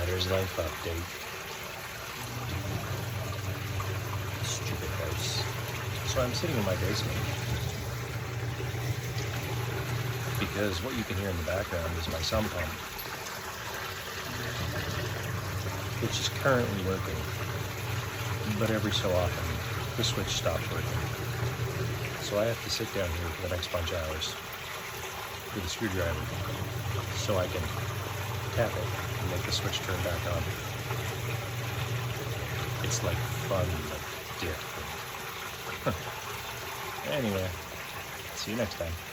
battery's life update. Stupid house. So I'm sitting in my basement because what you can hear in the background is my sump pump, which is currently working, but every so often the switch stops working. So I have to sit down here for the next bunch of hours with a screwdriver so I can tap it and make the switch turn back on. It's like fun but different. Anyway, see you next time.